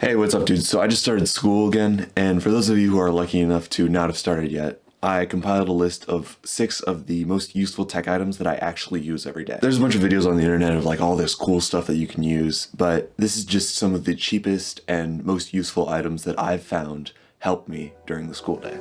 Hey, what's up, dudes? So I just started school again, and for those of you who are lucky enough to not have started yet, I compiled a list of 6 of the most useful tech items that I actually use every day. There's a bunch of videos on the internet of like all this cool stuff that you can use, but this is just some of the cheapest and most useful items that I've found help me during the school day.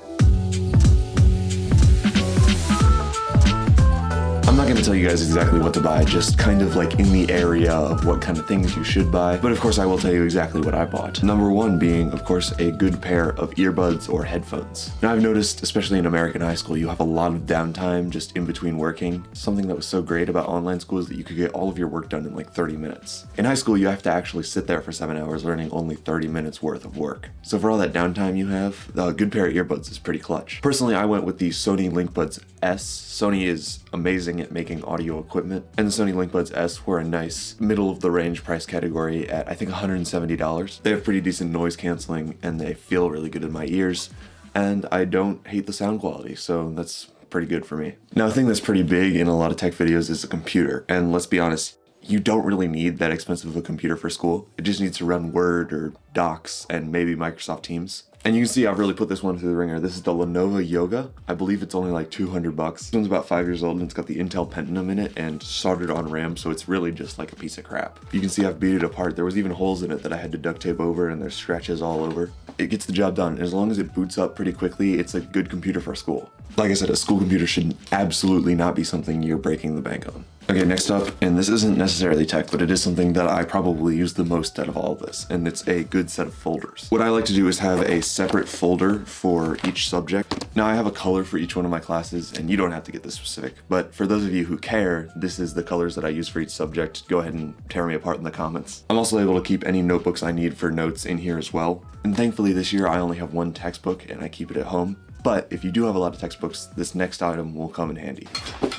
I'm not going to tell you guys exactly what to buy, just kind of like in the area of what kind of things you should buy, but of course I will tell you exactly what I bought. Number 1 being, of course, a good pair of earbuds or headphones. Now I've noticed, especially in American high school, you have a lot of downtime just in between working. Something that was so great about online school is that you could get all of your work done in like 30 minutes. In high school, you have to actually sit there for 7 hours learning only 30 minutes worth of work. So for all that downtime you have, a good pair of earbuds is pretty clutch. Personally, I went with the Sony LinkBuds S. Sony is amazing at making audio equipment, and the Sony LinkBuds S were a nice middle of the range price category at I think $170. They have pretty decent noise canceling and they feel really good in my ears, and I don't hate the sound quality, so that's pretty good for me. Now, a thing that's pretty big in a lot of tech videos is a computer, and let's be honest, you don't really need that expensive of a computer for school. It just needs to run Word or Docs and maybe Microsoft Teams. And you can see I've really put this one through the ringer. This is the Lenovo Yoga. I believe it's only like $200. This one's about 5 years old and it's got the Intel Pentium in it and soldered on RAM, so it's really just like a piece of crap. You can see I've beat it apart. There was even holes in it that I had to duct tape over, and there's scratches all over. It gets the job done. As long as it boots up pretty quickly, it's a good computer for school. Like I said, a school computer should absolutely not be something you're breaking the bank on. Okay, next up, and this isn't necessarily tech, but it is something that I probably use the most out of all of this, and it's a good set of folders. What I like to do is have a separate folder for each subject. Now, I have a color for each one of my classes, and you don't have to get this specific, but for those of you who care, this is the colors that I use for each subject. Go ahead and tear me apart in the comments. I'm also able to keep any notebooks I need for notes in here as well, and thankfully this year I only have one textbook and I keep it at home. But if you do have a lot of textbooks, this next item will come in handy.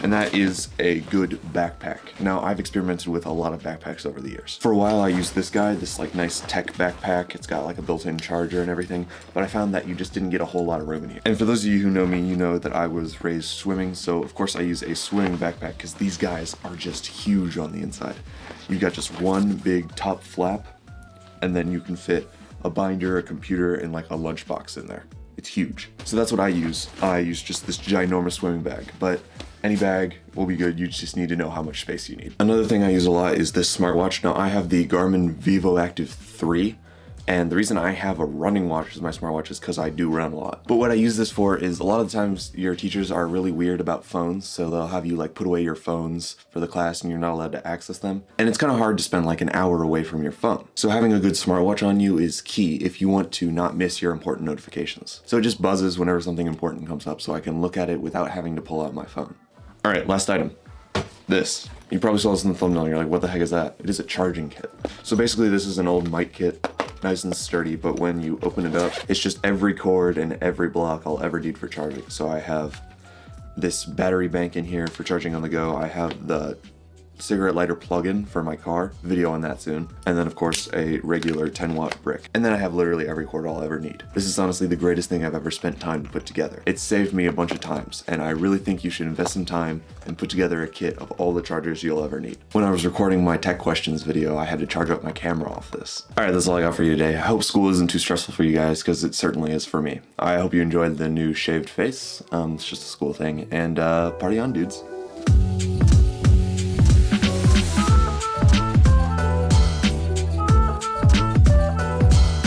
And that is a good backpack. Now, I've experimented with a lot of backpacks over the years. For a while, I used this guy, this like nice tech backpack. It's got like a built-in charger and everything, but I found that you just didn't get a whole lot of room in here. And for those of you who know me, you know that I was raised swimming, so of course I use a swimming backpack because these guys are just huge on the inside. You've got just one big top flap, and then you can fit a binder, a computer, and like a lunchbox in there. It's huge. So that's what I use. I use just this ginormous swimming bag, but any bag will be good. You just need to know how much space you need. Another thing I use a lot is this smartwatch. Now, I have the Garmin Vivo Active 3, and the reason I have a running watch as my smartwatch is because I do run a lot. But what I use this for is a lot of the times your teachers are really weird about phones, so they'll have you like put away your phones for the class and you're not allowed to access them. And it's kind of hard to spend like an hour away from your phone. So having a good smartwatch on you is key if you want to not miss your important notifications. So it just buzzes whenever something important comes up so I can look at it without having to pull out my phone. All right, last item. This. You probably saw this in the thumbnail. You're like, what the heck is that? It is a charging kit. So basically this is an old mic kit. Nice and sturdy, but when you open it up, it's just every cord and every block I'll ever need for charging. So I have this battery bank in here for charging on the go. I have the cigarette lighter plug-in for my car, video on that soon, and then of course a regular 10-watt brick. And then I have literally every cord I'll ever need. This is honestly the greatest thing I've ever spent time to put together. It's saved me a bunch of times, and I really think you should invest some time and put together a kit of all the chargers you'll ever need. When I was recording my tech questions video, I had to charge up my camera off this. All right, that's all I got for you today. I hope school isn't too stressful for you guys, because it certainly is for me. I hope you enjoyed the new shaved face. It's just a school thing, and party on, dudes.